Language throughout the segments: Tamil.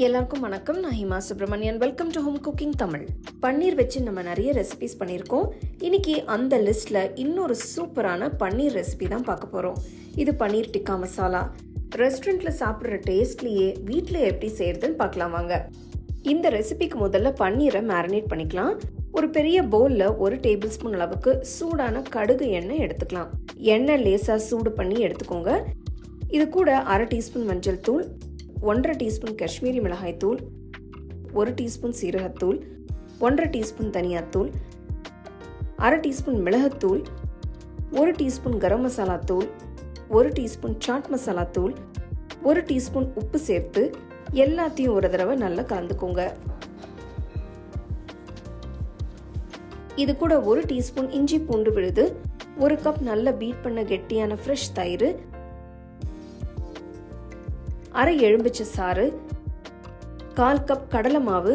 எல்லாருக்கும் வணக்கம். நான் Hima Subramanian. Welcome to home cooking Tamil. Paneer வச்சு நம்ம நிறைய ரெசிபிஸ் பண்ணியிருக்கோம். இன்னைக்கு அந்த லிஸ்ட்ல இன்னொரு சூப்பரான பன்னீர் ரெசிபி தான் பார்க்க போறோம். இது பன்னீர் டிக்கா மசாலா. ரெஸ்டாரண்ட்ல சாப்பிட்ற டேஸ்ட்லயே வீட்டில் எப்படி செய்யறதுன்னு பார்க்கலாம் வாங்க. இந்த ரெசிபிக்கு முதல்ல பன்னீரை மேரினேட் பண்ணிக்கலாம். ஒரு பெரிய பவுல்ல 1 டேபிள் ஸ்பூன் அளவுக்கு சூடான கடுகு எண்ணெய் எடுத்துக்கலாம். எண்ணெய் லேசா சூடு பண்ணி எடுத்துக்கோங்க. இது கூட 1/2 டீஸ்பூன் மஞ்சள் தூள், 1/2 டீஸ்பூன் காஷ்மீரி மிளகாய் தூள், 1 டீஸ்பூன் சீரகத்தூள், 1/2 டீஸ்பூன் தனியாத்தூள், 1/2 டீஸ்பூன் மிளகுத்தூள், 1 டீஸ்பூன் கரம் மசாலா தூள், 1 டீஸ்பூன் சாட் மசாலா தூள், 1 டீஸ்பூன் உப்பு சேர்த்து எல்லாத்தையும் ஒரு தடவை நல்லா கலந்துக்கோங்க. இது கூட 1 டீஸ்பூன் இஞ்சி பூண்டு விழுது, 1 கப் நல்லா பீட் பண்ண கெட்டியான ஃப்ரெஷ் தயிர், 1/2 எலுமிச்சை சாறு, 1/4 கப் கடலை மாவு,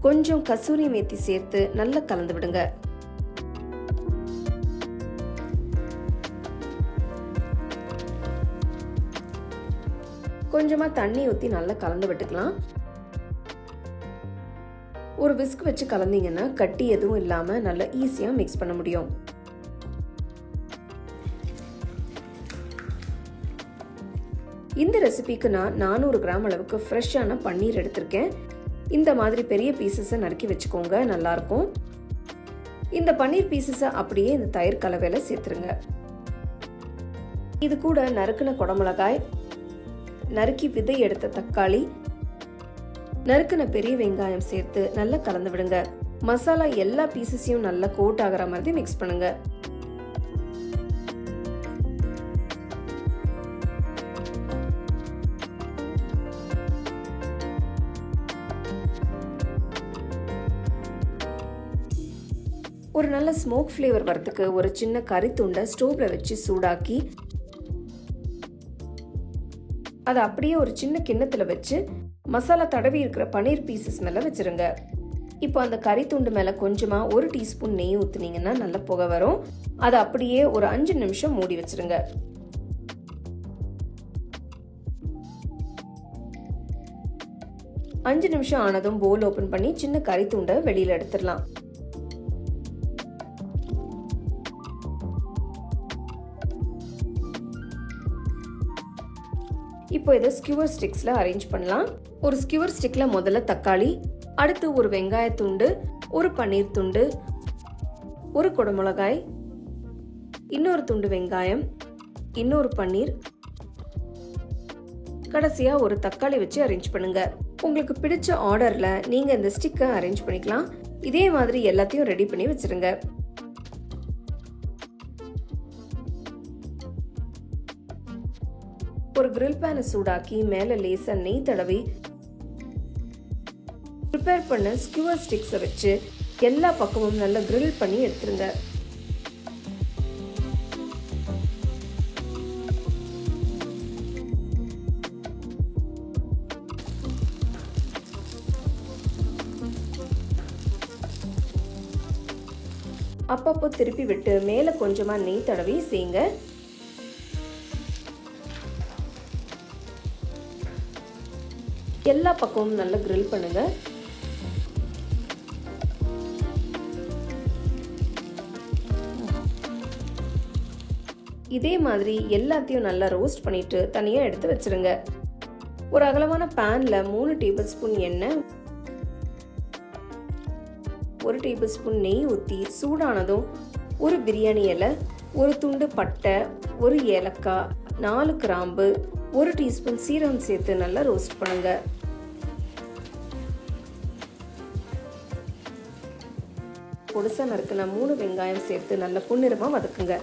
கொஞ்சம் கசூரி மேத்தி சேர்த்து நல்லா கலந்து விடுங்க. கொஞ்சமா தண்ணி ஊத்தி நல்லா கலந்து விட்டுக்கலாம். ஒரு விஸ்க் வச்சு கலந்தீங்கன்னா கட்டி எதுவும் இல்லாம நல்லா ஈஸியா மிக்ஸ் பண்ண முடியும். இந்த ரெசிபிக்கு நான் 400 கிராம் அளவுக்கு ஃப்ரெஷ்ஷான பன்னீர் எடுத்திருக்கேன். இந்த மாதிரி பெரிய பீசஸை நறுக்கி வச்சுக்கோங்க, நல்லா இருக்கும். இந்த பன்னீர் பீசஸை அப்படியே இந்த தயிர் கலவையில சேர்த்துருங்க. இது கூட நறுக்குன குடமிளகாய், நறுக்கி விதை எடுத்த தக்காளி, நறுக்குன பெரிய வெங்காயம் சேர்த்து நல்லா கலந்து விடுங்க. மசாலா எல்லா பீசஸையும் நல்லா கோட் ஆகிற மாதிரி மிக்ஸ் பண்ணுங்க. ஒரு நல்ல ஸ்மோக் ஃப்ளேவர் வரதுக்கு ஒரு சின்ன கறி துண்டை ஸ்டோவ்ல வச்சு சூடாக்கி அதை அப்படியே ஒரு சின்ன கிண்ணத்துல வச்சு மசாலா தடவி இருக்கிற பன்னீர் பீசஸ் மேல வச்சிருங்க. இப்போ அந்த கறி துண்டு மேல கொஞ்சமா 1 டீஸ்பூன் நெய் ஊத்துனீங்கன்னா நல்ல புகை வரும். அதை அப்படியே ஒரு 5 நிமிஷம் மூடி வச்சிருங்க. அஞ்சு நிமிஷம் ஆனதும் போல் ஓபன் பண்ணி சின்ன கறி துண்டை வெளியில எடுத்துடலாம். இப்போ இதை ஸ்கியூவர் ஸ்டிக்ஸ்ல அரேஞ்ச் பண்ணலாம். ஒரு ஸ்கியூவர் ஸ்டிக்ல முதல்ல தக்காளி, அடுத்து ஒரு வெங்காய துண்டு, ஒரு பன்னீர் துண்டு, ஒரு குடமிளகாய், இன்னொரு துண்டு வெங்காயம், இன்னொரு பன்னீர், கடைசியா ஒரு தக்காளி வச்சு அரேஞ்ச் பண்ணுங்க. உங்களுக்கு பிடிச்ச ஆர்டர்ல நீங்க இந்த ஸ்டிக்கை அரேஞ்ச் பண்ணிக்கலாம். இதே மாதிரி எல்லாத்தையும் ரெடி பண்ணி வச்சிருங்க. ஒரு கிரில் பேனை சூடாக்கி மேல லேசா நெய் தடவி ப்ரிப்பேர் பண்ண ஸ்கியூவர் ஸ்டிக்ஸை வச்சு எல்லா பக்கமும் நல்லா கிரில் பண்ணி எடுத்துருங்க. அப்பப்போ திருப்பி விட்டு மேல கொஞ்சமா நெய் தடவி செய்யுங்க. எல்லா பக்கமும் நல்லா கிரில் பண்ணுங்க. இதே மாதிரி எல்லாத்தையும் நல்லா ரோஸ்ட் பண்ணிட்டு தனியா எடுத்து வச்சிருங்க. ஒரு அகலமான பேன்ல 3 டேபிள் ஸ்பூன் எண்ணெய், 1 டேபிள் ஸ்பூன் நெய் ஊத்தி சூடானதும் ஒரு பிரியாணி இலை, ஒரு துண்டு பட்டை, ஒரு ஏலக்காய், 4 கிராம்பு, 1 டீஸ்பூன் சீரகம் சேர்த்து நல்லா ரோஸ்ட் பண்ணுங்க. பொடிசா நறுக்குன 3 வெங்காயம் சேர்த்து நல்லா பொன்னிறமா வதக்குங்க.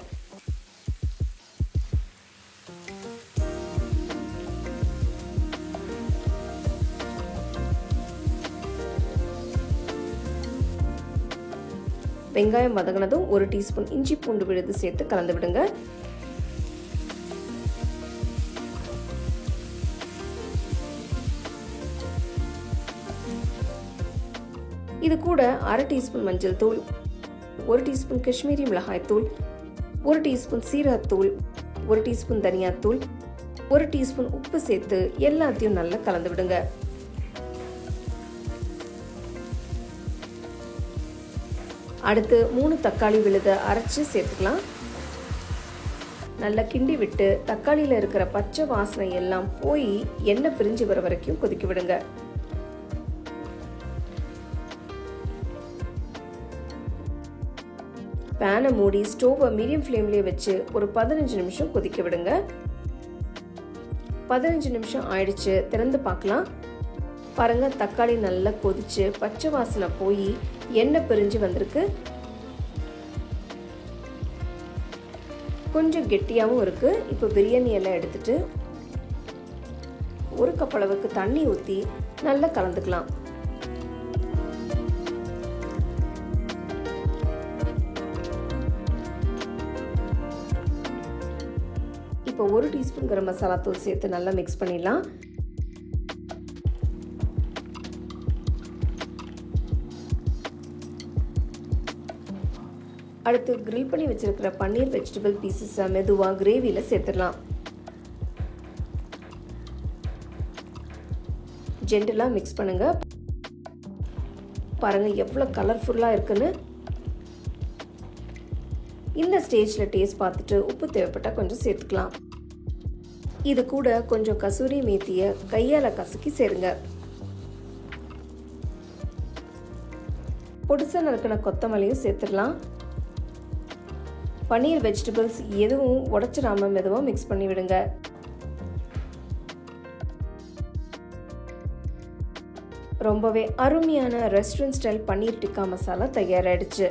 வெங்காயம் வதங்கினதும் 1 டீஸ்பூன் இஞ்சி பூண்டு விழுது சேர்த்து கலந்து விடுங்க. இது கூட 1/2 டீஸ்பூன் மஞ்சள் தூள், 1 டீஸ்பூன் காஷ்மீரி மிளகாய் தூள், 1 டீஸ்பூன் சீரகத்தூள், 1 டீஸ்பூன் தனியாத்தூள், 1 டீஸ்பூன் உப்பு சேர்த்து எல்லாத்தையும் நல்லா கலந்து விடுங்க. அடுத்து 3 தக்காளி விழுதை அரைச்சு சேர்த்துக்கலாம். நல்லா கிண்டி விட்டு தக்காளியில் இருக்கிற பச்சை வாசனை எல்லாம் போய் எண்ணெய் பிரிஞ்சு வர வரைக்கும் கொதிக்க விடுங்க. பேனை மூடி ஸ்டோவை மீடியம் ஃப்ளேம்லேயே வச்சு ஒரு 15 நிமிஷம் கொதிக்க விடுங்க. 15 நிமிஷம் ஆயிடுச்சு, திறந்து பார்க்கலாம். பாருங்க, தக்காளி நல்லா கொதிச்சு பச்சை வாசனை போய் எண்ணெய் பிரிஞ்சு வந்திருக்கு. கொஞ்சம் கெட்டியாகவும் இருக்கு. இப்போ பிரியாணி எல்லாம் எடுத்துட்டு 1 கப் அளவுக்கு தண்ணி ஊற்றி நல்லா கலந்துக்கலாம். இப்போ 1 டீஸ்பூன் கரம் மசாலா தூள் சேர்த்து நல்லா மிக்ஸ் பண்ணிடலாம். அடுத்து கிரில் பண்ணி வச்சிருக்கிற பன்னீர் வெஜிடபிள் பீசஸை மெதுவாக கிரேவியில் சேர்த்துடலாம். ஜென்டலாக மிக்ஸ் பண்ணுங்க. பாருங்க எவ்வளோ கலர்ஃபுல்லாக இருக்குன்னு. இந்த ஸ்டேஜில் டேஸ்ட் பார்த்துட்டு உப்பு தேவைப்பட்டால் கொஞ்சம் சேர்த்துக்கலாம். இது கூட கொஞ்சம் கசூரி மேத்தியை கையால் கசக்கி சேருங்க. பொடிசா நறுக்கின கொத்தமல்லியும் சேர்த்துடலாம். பன்னீர் வெஜிடபிள்ஸ் எதுவும் உடைச்சிடாம மெதுவாக மிக்ஸ் பண்ணி விடுங்க. ரொம்பவே அருமையான ரெஸ்டாரண்ட் ஸ்டைல் பன்னீர் டிக்கா மசாலா தயாராகிடுச்சு.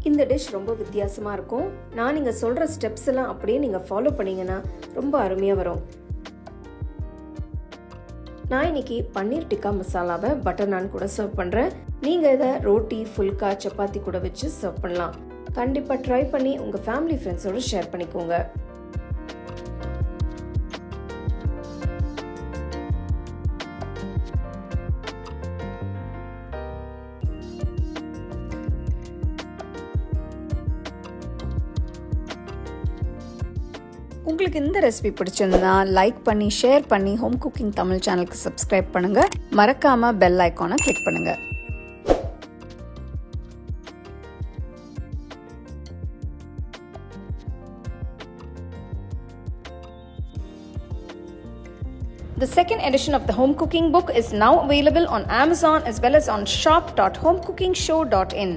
இந்த டிஷ் ரொம்ப வித்தியாசமாக இருக்கும். நான் நீங்கள் சொல்கிற ஸ்டெப்ஸ் எல்லாம் அப்படியே நீங்கள் ஃபாலோ பண்ணிங்கன்னா ரொம்ப அருமையாக வரும். நான் இன்னைக்கு பன்னீர் டிக்கா மசாலாவை பட்டர் நான் கூட சர்வ் பண்ணுறேன். நீங்கள் இதை ரோட்டி, ஃபுல்கா, சப்பாத்தி கூட வச்சு சர்வ் பண்ணலாம். கண்டிப்பாக ட்ரை பண்ணி உங்கள் ஃபேமிலி ஃப்ரெண்ட்ஸோடு ஷேர் பண்ணிக்கோங்க. உங்களுக்கு இந்த ரெசிபி பிடிச்சிருந்தா லைக் பண்ணி ஷேர் பண்ணி ஹோம் குக்கிங் தமிழ் சேனலுக்கு சப்ஸ்கிரைப் பண்ணுங்க. மறக்காம பெல் ஐகானை கிளிக் பண்ணுங்க. The second edition of the home cooking book is now available on Amazon as well as on shop.homecookingshow.in.